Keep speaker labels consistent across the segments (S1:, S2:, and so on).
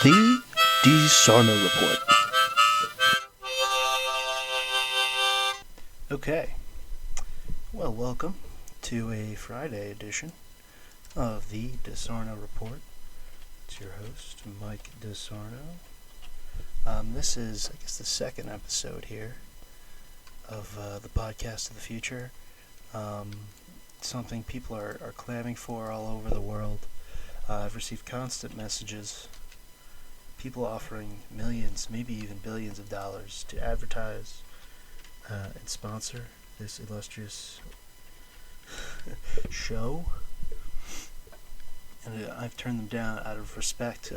S1: The DiSarno Report. Okay, well, welcome to a Friday edition of the DiSarno Report. It's your host, Mike DiSarno. This is, I guess, the second episode here of the podcast of the future. Something people are clamming for all over the world. I've received constant messages, people offering millions, maybe even billions of dollars to advertise and sponsor this illustrious show. And I've turned them down out of respect.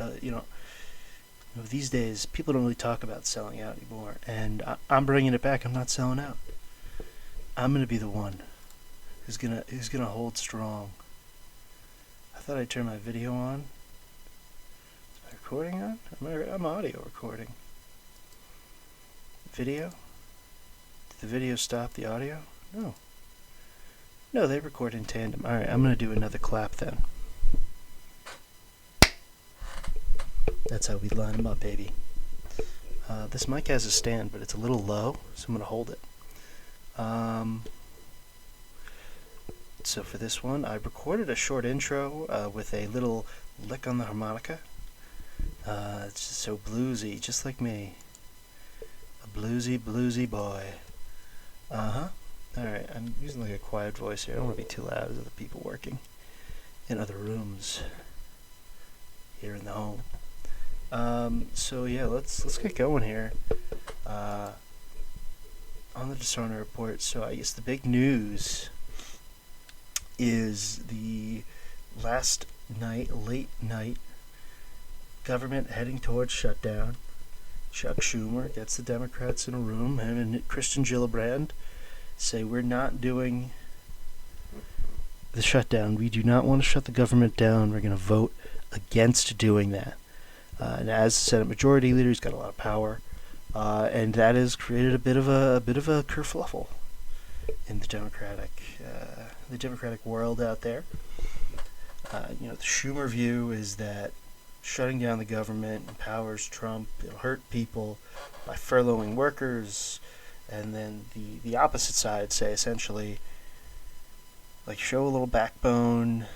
S1: These days, people don't really talk about selling out anymore. And I'm bringing it back. I'm not selling out. I'm going to be the one who's gonna hold strong. I thought I'd turn my video on. Is my recording on? I'm audio recording. Video? Did the video stop the audio? No. No, they record in tandem. Alright, I'm gonna do another clap then. That's how we line them up, baby. This mic has a stand, but it's a little low, so I'm gonna hold it. So for this one, I recorded a short intro with a little lick on the harmonica. It's just so bluesy, just like me. A bluesy boy. Alright, I'm using like a quiet voice here. I don't want to be too loud as other people working in other rooms here in the home. So yeah, let's get going here. On the DiSarno Report, so I guess the big news is the late night government heading towards shutdown. Chuck Schumer gets the Democrats in a room. Him and Christian Gillibrand say, we're not doing the shutdown. We do not want to shut the government down. We're going to vote against doing that. And as Senate Majority Leader, he's got a lot of power, and that has created a bit of a kerfuffle in the Democratic world out there. The Schumer view is that shutting down the government empowers Trump. It'll hurt people by furloughing workers, and then the opposite side say essentially, like, show a little backbone.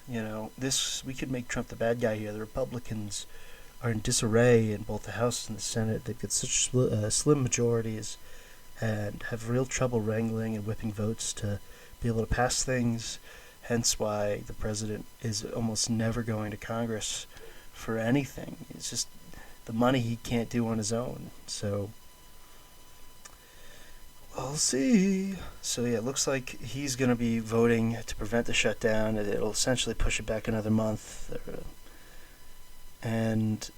S1: We could make Trump the bad guy here. The Republicans are in disarray in both the House and the Senate. They've got such slim majorities and have real trouble wrangling and whipping votes to be able to pass things, hence why the president is almost never going to Congress for anything. It's just the money he can't do on his own. So we'll see. So yeah, it looks like he's going to be voting to prevent the shutdown. It'll essentially push it back another month. And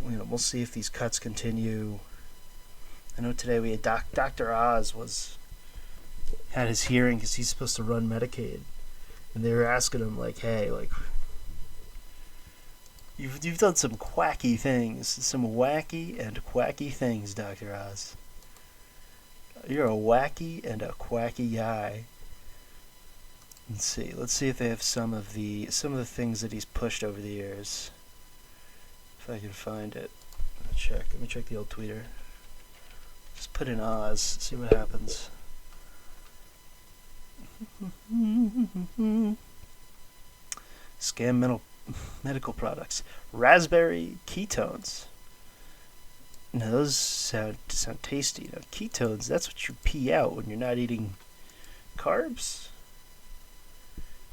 S1: we'll see if these cuts continue. I know today we had Dr. Oz had his hearing because he's supposed to run Medicaid, and they were asking him hey, you've done some quacky things, some wacky and quacky things, Dr. Oz. You're a wacky and a quacky guy. Let's see if they have some of the things that he's pushed over the years. If I can find it, let me check the old tweeter. Just put in Oz, see what happens. Scam medical products. Raspberry ketones. Now those sound tasty. Now ketones, that's what you pee out when you're not eating carbs.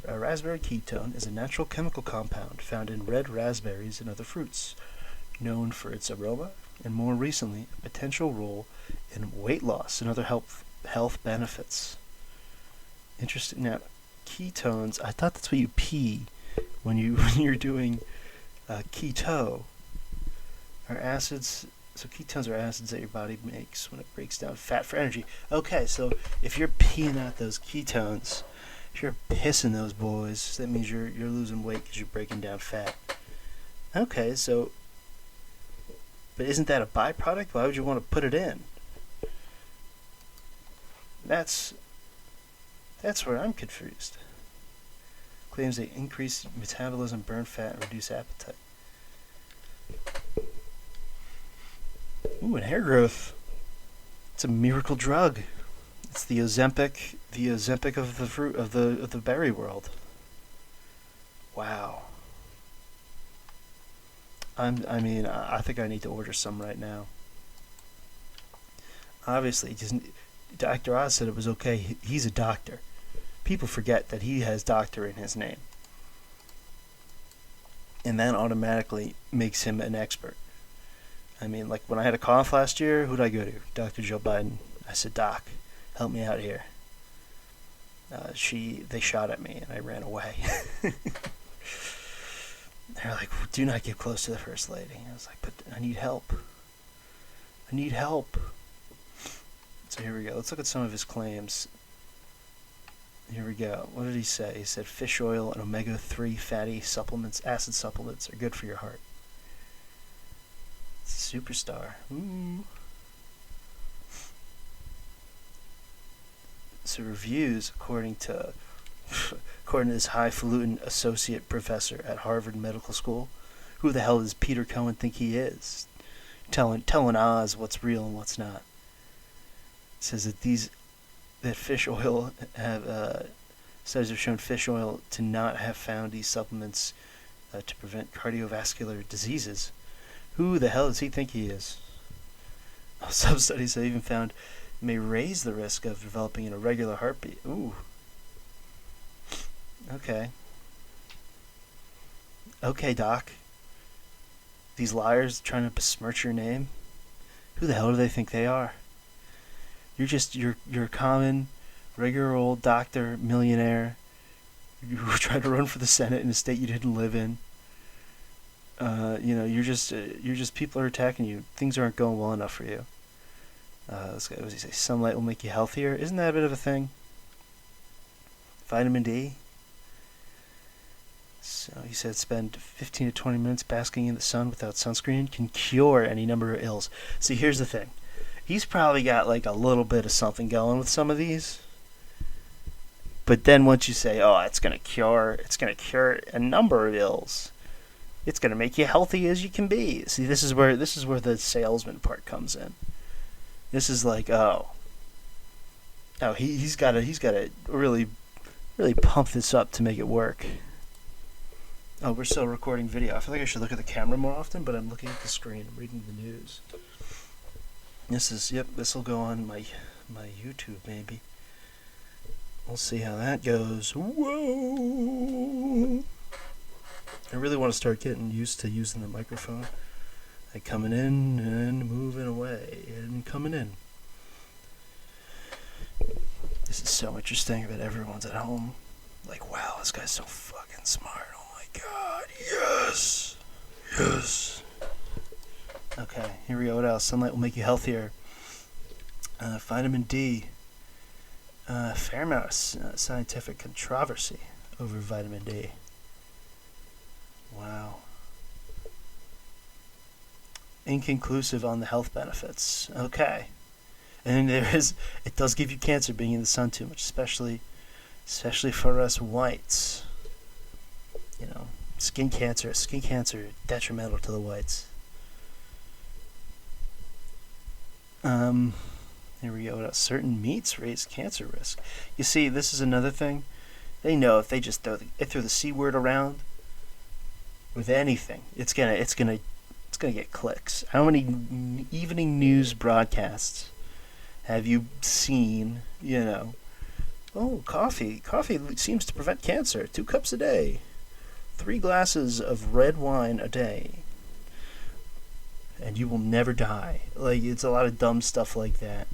S1: A raspberry ketone is a natural chemical compound found in red raspberries and other fruits, known for its aroma and, more recently, a potential role in weight loss and other health benefits. Interesting. Now, ketones, I thought that's what you pee when you're doing keto. Are acids. So ketones are acids that your body makes when it breaks down fat for energy. Okay, so if you're peeing out those ketones, if you're pissing those boys, that means you're losing weight because you're breaking down fat. Okay, so, but isn't that a byproduct? Why would you want to put it in? That's where I'm confused. Claims they increase metabolism, burn fat, and reduce appetite. Ooh, and hair growth. It's a miracle drug. It's the Ozempic of the fruit of the berry world. Wow. I think I need to order some right now. Obviously, Dr. Oz said it was okay. He's a doctor. People forget that he has doctor in his name. And that automatically makes him an expert. I mean, like when I had a cough last year, who'd I go to? Dr. Joe Biden. I said, Doc, help me out here. They shot at me and I ran away. They're like, do not get close to the first lady. I was like, but I need help. I need help. So here we go. Let's look at some of his claims. Here we go. What did he say? He said fish oil and omega-3 fatty supplements, acid supplements, are good for your heart. It's a superstar. Ooh. So reviews, according to this highfalutin associate professor at Harvard Medical School, who the hell does Peter Cohen think he is? Telling Oz what's real and what's not. It says that fish oil studies have shown fish oil to not have found these supplements to prevent cardiovascular diseases. Who the hell does he think he is? Some studies have even found it may raise the risk of developing an irregular heartbeat. Ooh. Okay. Okay, Doc. These liars trying to besmirch your name? Who the hell do they think they are? You're a common, regular old doctor, millionaire. You were trying to run for the Senate in a state you didn't live in. You're just people are attacking you. Things aren't going well enough for you. This guy, what does he say? Sunlight will make you healthier. Isn't that a bit of a thing? Vitamin D. So he said spend 15 to 20 minutes basking in the sun without sunscreen can cure any number of ills. See, here's the thing. He's probably got like a little bit of something going with some of these. But then once you say, oh, it's gonna cure a number of ills. It's gonna make you healthy as you can be. See, this is where the salesman part comes in. This is like, he's got to really pump this up to make it work. Oh, we're still recording video. I feel like I should look at the camera more often, but I'm looking at the screen. I'm reading the news. This will go on my YouTube maybe. We'll see how that goes. Whoa! I really want to start getting used to using the microphone. Like coming in and moving away and coming in. This is so interesting that everyone's at home. Like, wow, this guy's so fucking smart. Oh my god, yes! Yes! Okay, here we go. What else? Sunlight will make you healthier. Vitamin D. Fair amount of scientific controversy over vitamin D. Wow. Inconclusive on the health benefits. Okay. And it does give you cancer being in the sun too much, especially for us whites. You know, skin cancer detrimental to the whites. Here we go. Certain meats raise cancer risk. You see, this is another thing. They know if they just throw the C word around with anything, it's gonna get clicks. How many evening news broadcasts have you seen? Oh, coffee seems to prevent cancer. 2 cups a day, 3 glasses of red wine a day, and you will never die. Like, it's a lot of dumb stuff like that.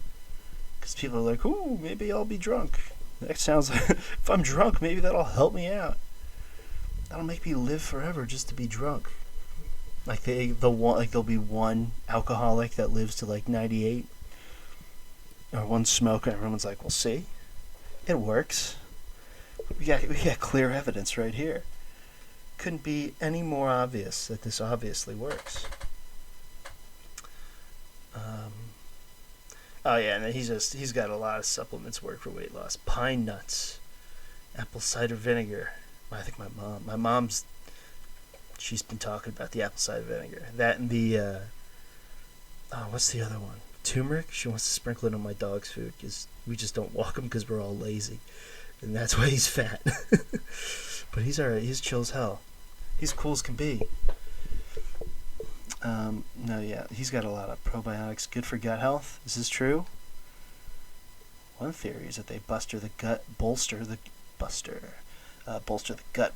S1: Because people are like, ooh, maybe I'll be drunk. That sounds like, if I'm drunk, maybe that'll help me out. That'll make me live forever just to be drunk. Like there'll be one alcoholic that lives to like 98, or one smoker. Everyone's like, well, see, it works. We got clear evidence right here. Couldn't be any more obvious that this obviously works. Oh yeah, and he's got a lot of supplements work for weight loss. Pine nuts, apple cider vinegar. I think my mom's. She's been talking about the apple cider vinegar. That and the Oh, what's the other one? Turmeric. She wants to sprinkle it on my dog's food because we just don't walk him because we're all lazy, and that's why he's fat. But he's alright. He's chill as hell. He's cool as can be. No, yeah, he's got a lot of probiotics, good for gut health. Is this true? One theory is that they bolster the gut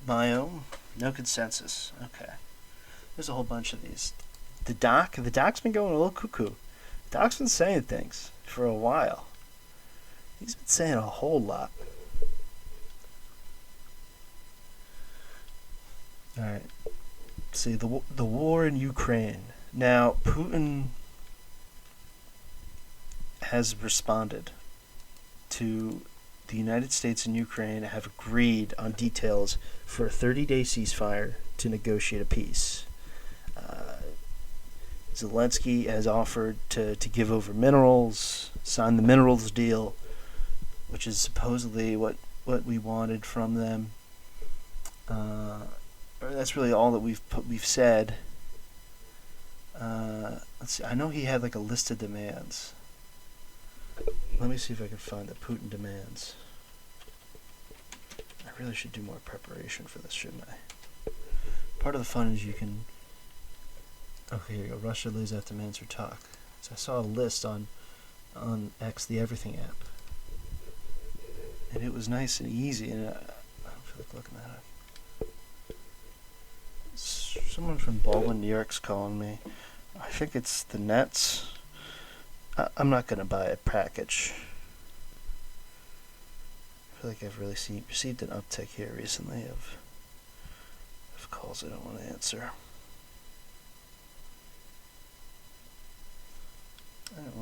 S1: biome. No consensus. Okay, there's a whole bunch of these. The doc's been going a little cuckoo. The doc's been saying things for a while. He's been saying a whole lot. All right. See the war in Ukraine. Now Putin has responded to the United States and Ukraine have agreed on details for a 30-day ceasefire to negotiate a peace. Zelensky has offered to give over minerals, sign the minerals deal, which is supposedly what we wanted from them. That's really all that we've said. Let's see. I know he had like a list of demands. Let me see if I can find the Putin demands. I really should do more preparation for this, shouldn't I? Part of the fun is you can. Okay, here you go. Russia lays out demands for talk. So I saw a list on X, the Everything app, and it was nice and easy. And I don't feel like looking that up. Someone from Baldwin, New York's calling me. I think it's the Nets. I'm not going to buy a package. I feel like I've really received an uptick here recently of calls I don't want to answer.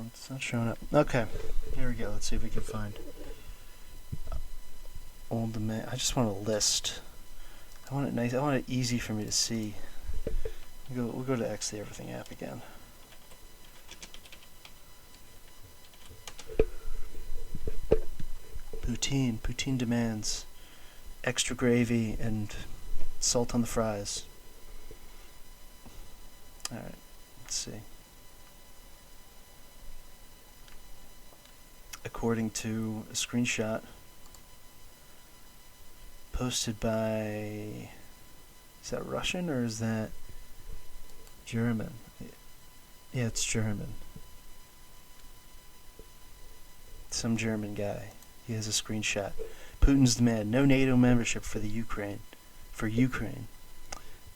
S1: It's not showing up. Okay, here we go. Let's see if we can find old demand. I just want a list. I want it nice. I want it easy for me to see. We'll go to X, the Everything app again. Poutine demands extra gravy and salt on the fries. Alright, let's see. According to a screenshot posted by, is that Russian or is that German? Yeah, it's German. Some German guy. He has a screenshot. Putin's demand: no NATO membership for Ukraine.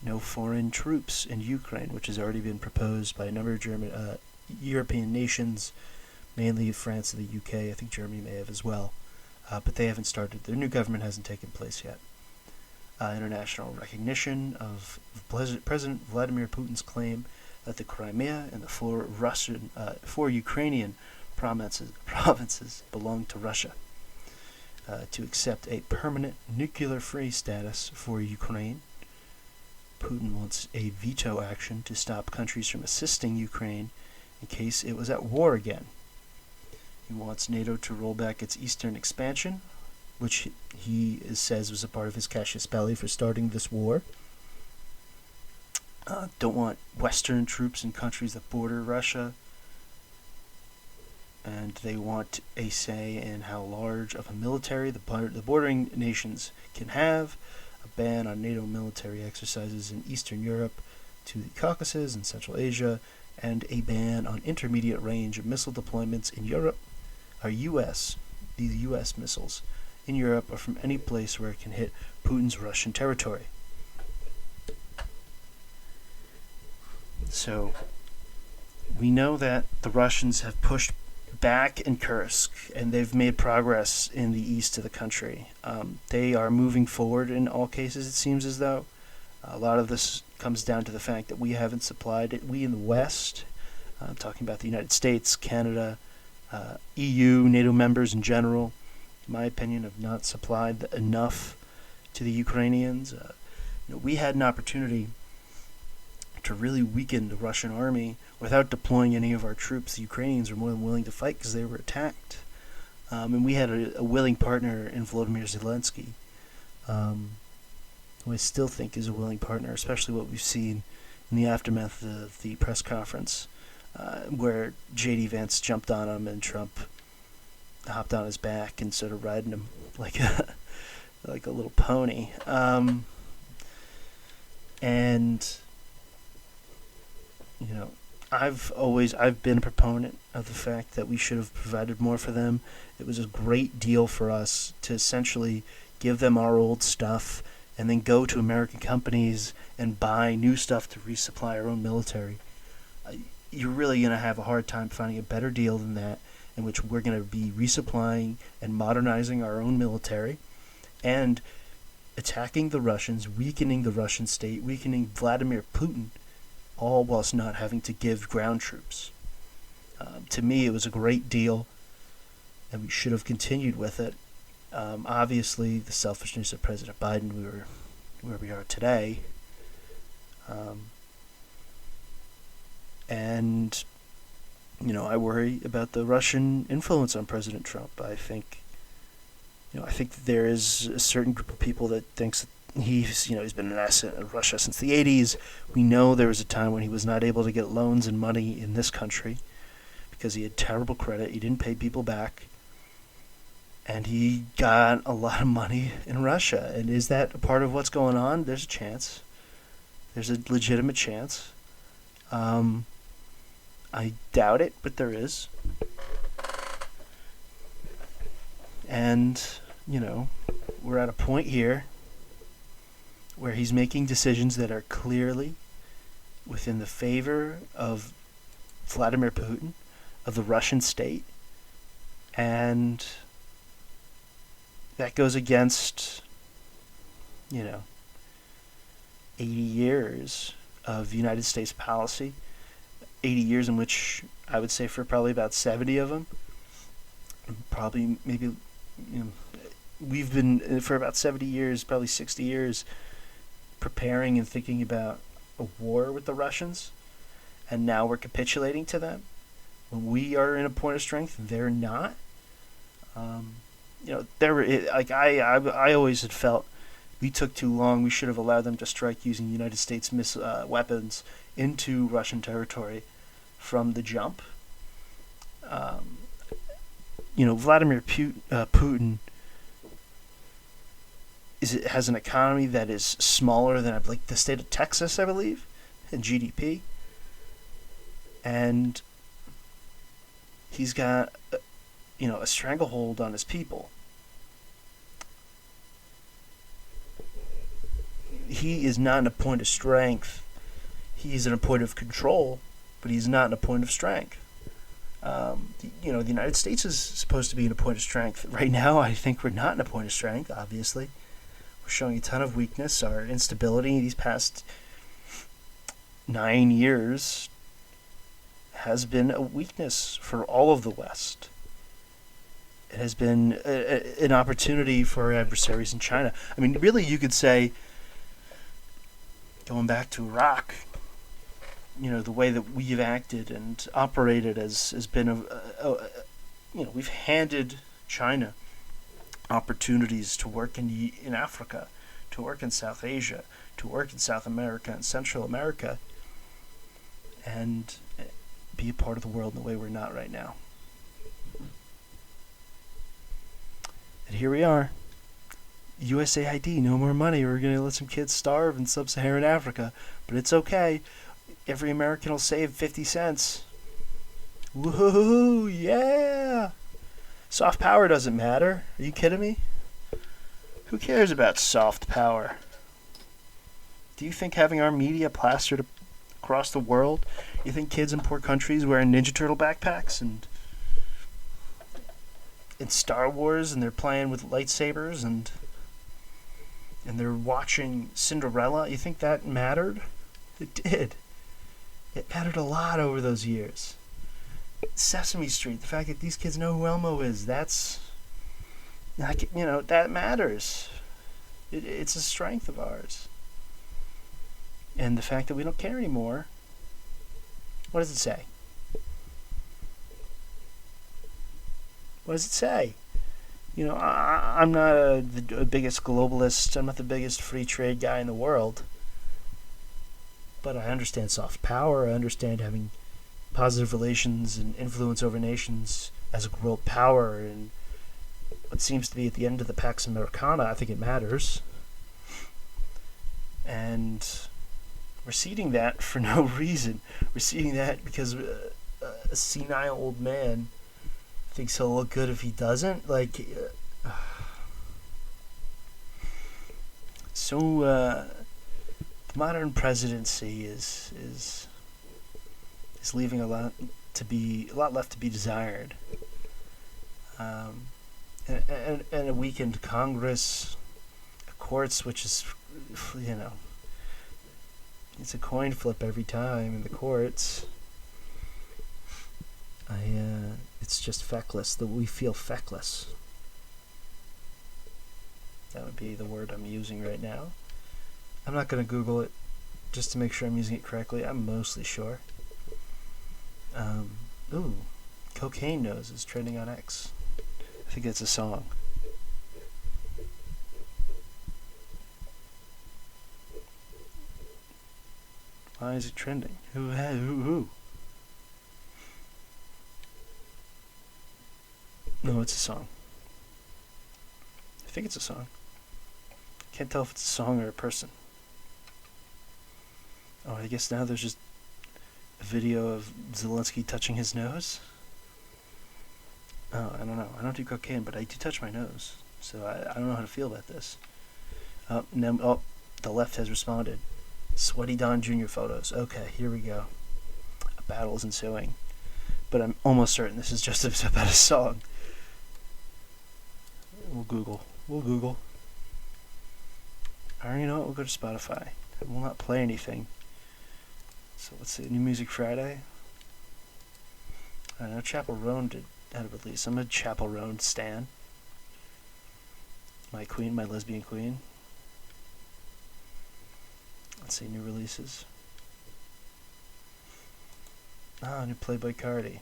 S1: No foreign troops in Ukraine, which has already been proposed by a number of European nations, mainly France and the UK. I think Germany may have as well. But they haven't started. Their new government hasn't taken place yet. International recognition of President Vladimir Putin's claim that the Crimea and the four Ukrainian provinces belong to Russia. To accept a permanent nuclear-free status for Ukraine. Putin wants a veto action to stop countries from assisting Ukraine in case it was at war again. He wants NATO to roll back its eastern expansion, which he says was a part of his casus belli for starting this war. Don't want Western troops in countries that border Russia. And they want a say in how large of a military the bordering nations can have, a ban on NATO military exercises in Eastern Europe to the Caucasus and Central Asia, and a ban on intermediate range missile deployments in Europe, these U.S. missiles in Europe or from any place where it can hit Putin's Russian territory. So, we know that the Russians have pushed back in Kursk, and they've made progress in the east of the country. They are moving forward in all cases, it seems as though. A lot of this comes down to the fact that we haven't supplied it. We in the West, I'm talking about the United States, Canada, EU, NATO members in general, in my opinion, have not supplied enough to the Ukrainians. We had an opportunity to really weaken the Russian army without deploying any of our troops. The Ukrainians were more than willing to fight because they were attacked. And we had a willing partner in Volodymyr Zelensky, who I still think is a willing partner, especially what we've seen in the aftermath of the press conference where J.D. Vance jumped on him and Trump hopped on his back and started riding him like a like a little pony. And you know, I've been a proponent of the fact that we should have provided more for them. It was a great deal for us to essentially give them our old stuff and then go to American companies and buy new stuff to resupply our own military. You're really going to have a hard time finding a better deal than that, in which we're going to be resupplying and modernizing our own military and attacking the Russians, weakening the Russian state, weakening Vladimir Putin, all whilst not having to give ground troops. To me, it was a great deal, and we should have continued with it. Obviously, the selfishness of President Biden, we were where we are today. And, I worry about the Russian influence on President Trump. I think there is a certain group of people that thinks that he's been an asset in Russia since the 80s. We know there was a time when he was not able to get loans and money in this country because he had terrible credit. He didn't pay people back. And he got a lot of money in Russia. And is that a part of what's going on? There's a chance. There's a legitimate chance. I doubt it, but there is. And, we're at a point here where he's making decisions that are clearly within the favor of Vladimir Putin, of the Russian state, and that goes against, 80 years of United States policy, 80 years in which I would say for probably about 70 of them, we've been for about 70 years, probably 60 years, preparing and thinking about a war with the Russians, and now we're capitulating to them. When we are in a point of strength, they're not. I always had felt we took too long. We should have allowed them to strike using United States weapons into Russian territory from the jump. Vladimir Putin has an economy that is smaller than the state of Texas, I believe, in GDP, and he's got a stranglehold on his people. He is not in a point of strength. He's in a point of control, but he's not in a point of strength. The United States is supposed to be in a point of strength. Right now, I think we're not in a point of strength, obviously. We're showing a ton of weakness. Our instability these past 9 years has been a weakness for all of the West. It has been an opportunity for our adversaries in China. I mean, really, you could say, going back to Iraq, the way that we've acted and operated has been we've handed China opportunities to work in Africa, to work in South Asia, to work in South America and Central America, and be a part of the world in the way we're not right now. And here we are. USAID, no more money. We're going to let some kids starve in sub-Saharan Africa, but it's okay. Every American will save 50 cents. Woohoo, yeah! Soft power doesn't matter. Are you kidding me? Who cares about soft power? Do you think having our media plastered across the world, you think kids in poor countries wearing Ninja Turtle backpacks and in Star Wars and they're playing with lightsabers and they're watching Cinderella, you think that mattered? It did. It mattered a lot over those years. Sesame Street, the fact that these kids know who Elmo is, that matters. It's a strength of ours. And the fact that we don't care anymore, what does it say? What does it say? I'm not the biggest globalist. I'm not the biggest free trade guy in the world. But I understand soft power. I understand having positive relations and influence over nations as a world power and what seems to be at the end of the Pax Americana, I think it matters. And we're seeding that for no reason. We're seeding that because a senile old man thinks he'll look good if he doesn't. The modern presidency is leaving a lot left to be desired. And a weakened Congress, courts, which is, it's a coin flip every time in the courts. It's just feckless. That we feel feckless. That would be the word I'm using right now. I'm not going to Google it just to make sure I'm using it correctly. I'm mostly sure. Cocaine Nose is trending on X. I think it's a song. Why is it trending? Who? No, it's a song. I think it's a song. Can't tell if it's a song or a person. Oh, I guess now there's just a video of Zelensky touching his nose. Oh, I don't know. I don't do cocaine, but I do touch my nose. So I don't know how to feel about this. The left has responded. Sweaty Don Jr. photos. Okay, here we go. A battle is ensuing. But I'm almost certain this is just about a song. We'll Google. Alright, you know what? We'll go to Spotify. It will not play anything. So let's see. New Music Friday. I know Chapel Roan had a release. I'm a Chapel Roan stan. My queen, my lesbian queen. Let's see, new releases. New Playboy Cardi.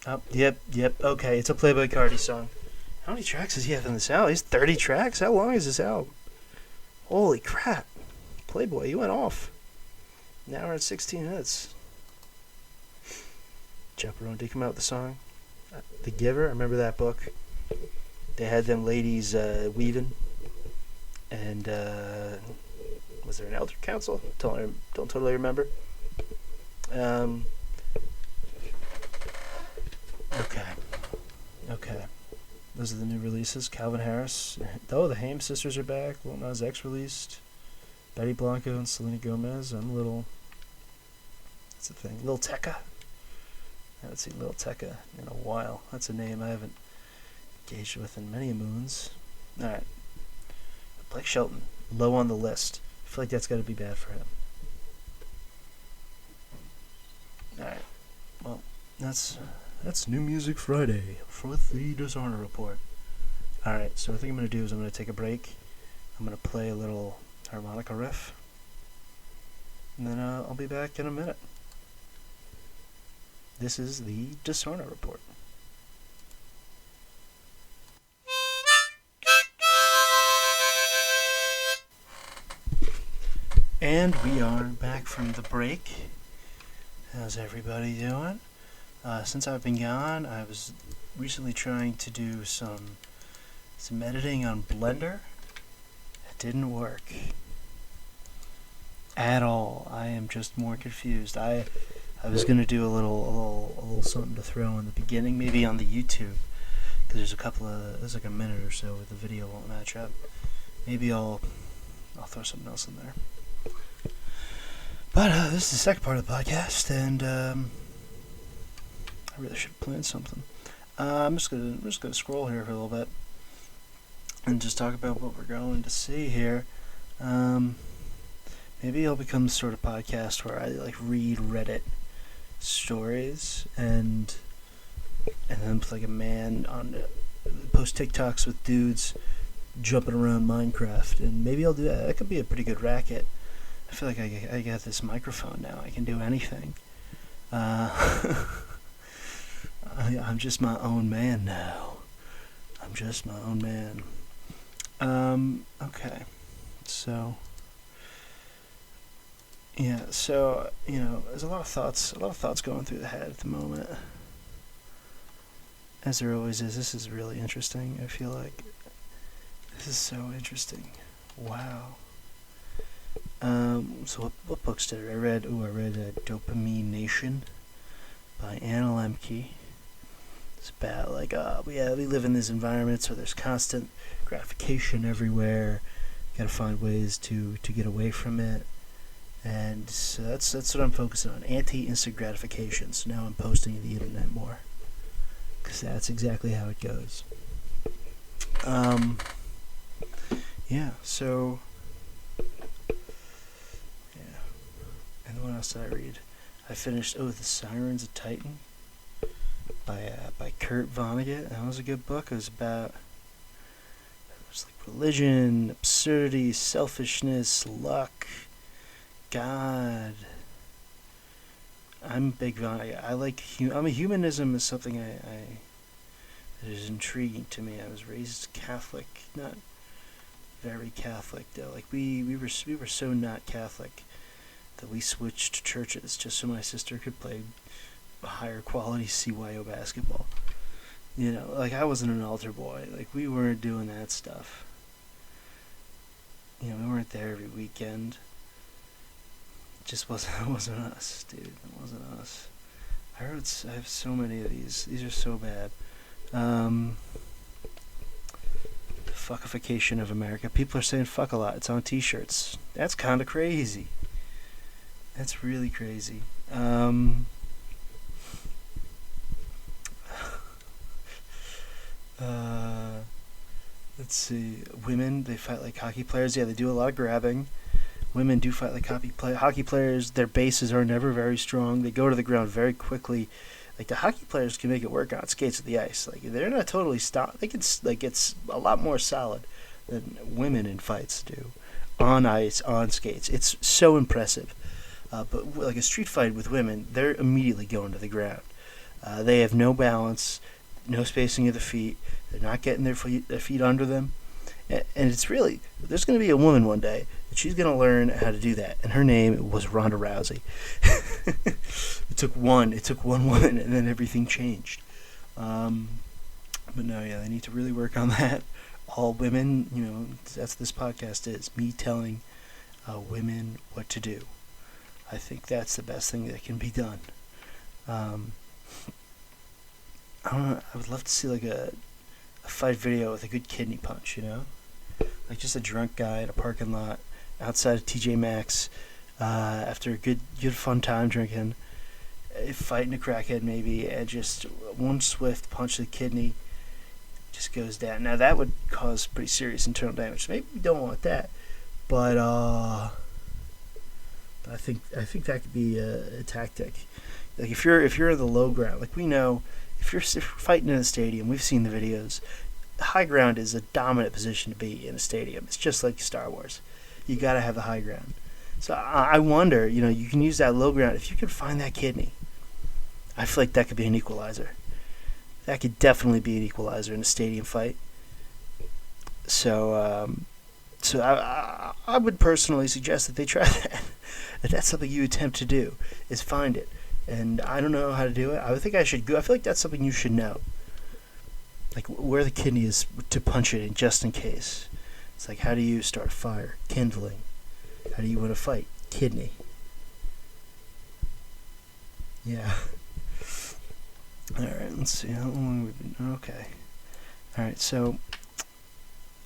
S1: Oh, yep. Okay, it's a Playboy Cardi song. How many tracks does he have in this album? He's 30 tracks? How long is this album? Holy crap. Playboy, you went off. Now we're at 16 minutes. Chaperone did come out with the song. The Giver, I remember that book. They had them ladies weaving. And was there an elder council? Don't totally remember. Okay. Those are the new releases. Calvin Harris. Oh, the Haim sisters are back. Lil Nas X released. Betty Blanco and Selena Gomez. What's the thing? Lil Tecca. I haven't seen Lil Tecca in a while. That's a name I haven't engaged with in many moons. Alright. Blake Shelton. Low on the list. I feel like that's got to be bad for him. Alright. Well, that's New Music Friday for the Dishonor Report. Alright, so what I think I'm going to do is I'm going to take a break. I'm going to play a little harmonica riff. And then I'll be back in a minute. This is the Dishonor Report. And we are back from the break. How's everybody doing? Since I've been gone, I was recently trying to do some editing on Blender. It didn't work at all. I am just more confused. I was gonna do a little something to throw in the beginning, maybe on the YouTube, because there's like a minute or so where the video won't match up. Maybe I'll throw something else in there. But this is the second part of the podcast, and I really should have planned something. I'm just gonna scroll here for a little bit and just talk about what we're going to see here. Maybe it'll become the sort of podcast where I read Reddit stories and then like a man post TikToks with dudes jumping around Minecraft, and maybe I'll do that. That could be a pretty good racket. I feel like I got this microphone now. I can do anything. I'm just my own man now. I'm just my own man. Okay. So, Yeah, so there's a lot of thoughts going through the head at the moment, as there always is. This is really interesting. I feel like this is so interesting. Wow. So what books did I read? I read Dopamine Nation by Anna Lemke. It's about like we live in these environments where there's constant gratification everywhere. Got to find ways to get away from it. And so that's what I'm focusing on, anti-instant gratification. So now I'm posting to the internet more, because that's exactly how it goes. Yeah, so, yeah. And what else did I read? I finished, The Sirens of Titan by Kurt Vonnegut. That was a good book. It was like religion, absurdity, selfishness, luck, God. I'm big Vonnegut. Humanism is something that is intriguing to me. I was raised Catholic, not very Catholic though. Like we were so not Catholic that we switched churches just so my sister could play higher quality CYO basketball. Like I wasn't an altar boy. Like we weren't doing that stuff. We weren't there every weekend. It just wasn't us, dude. It wasn't us. I have so many of these. These are so bad. The fuckification of America. People are saying fuck a lot. It's on t-shirts. That's kind of crazy. That's really crazy. Let's see. Women, they fight like hockey players. Yeah, they do a lot of grabbing. Women do fight like hockey players. Their bases are never very strong. They go to the ground very quickly. Like the hockey players can make it work on skates of the ice. Like they're not totally stop. They can it's a lot more solid than women in fights do, on ice, on skates. It's so impressive. But like a street fight with women, they're immediately going to the ground. They have no balance, no spacing of the feet. They're not getting their feet under them. And it's really, there's going to be a woman one day that she's going to learn how to do that. And her name was Ronda Rousey. It took one woman, and then everything changed. But no, yeah, they need to really work on that. All women, that's this podcast is, me telling women what to do. I think that's the best thing that can be done. I don't know, I would love to see like a fight video with a good kidney punch, like just a drunk guy in a parking lot outside of TJ Maxx after a good fun time drinking, fighting a crackhead maybe, and just one swift punch to the kidney just goes down. Now that would cause pretty serious internal damage. So maybe we don't want that, but I think that could be a tactic. Like if you're in the low ground, like we know. If you're fighting in a stadium, we've seen the videos. High ground is a dominant position to be in a stadium. It's just like Star Wars. You got to have the high ground. So I wonder, you can use that low ground. If you can find that kidney, I feel like that could be an equalizer. That could definitely be an equalizer in a stadium fight. So I would personally suggest that they try that. If that's something you attempt to do, is find it. And I don't know how to do it. I think I should go. I feel like that's something you should know. Like where the kidney is to punch it in, just in case. It's like, how do you start a fire? Kindling. How do you win a fight? Kidney. Yeah. Alright, let's see. How long we've been. Okay. Alright, so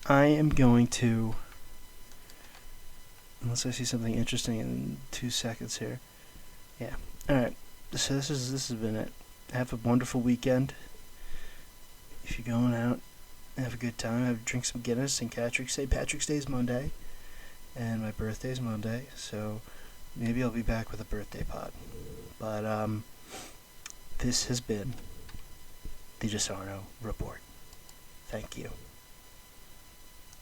S1: I am going to. Unless I see something interesting in 2 seconds here. Yeah. Alright. So this has been it. Have a wonderful weekend. If you're going out, have a good time. Drink some Guinness. St. Patrick's Day is Monday, and my birthday is Monday. So maybe I'll be back with a birthday pod. But this has been the DeSarno Report. Thank you.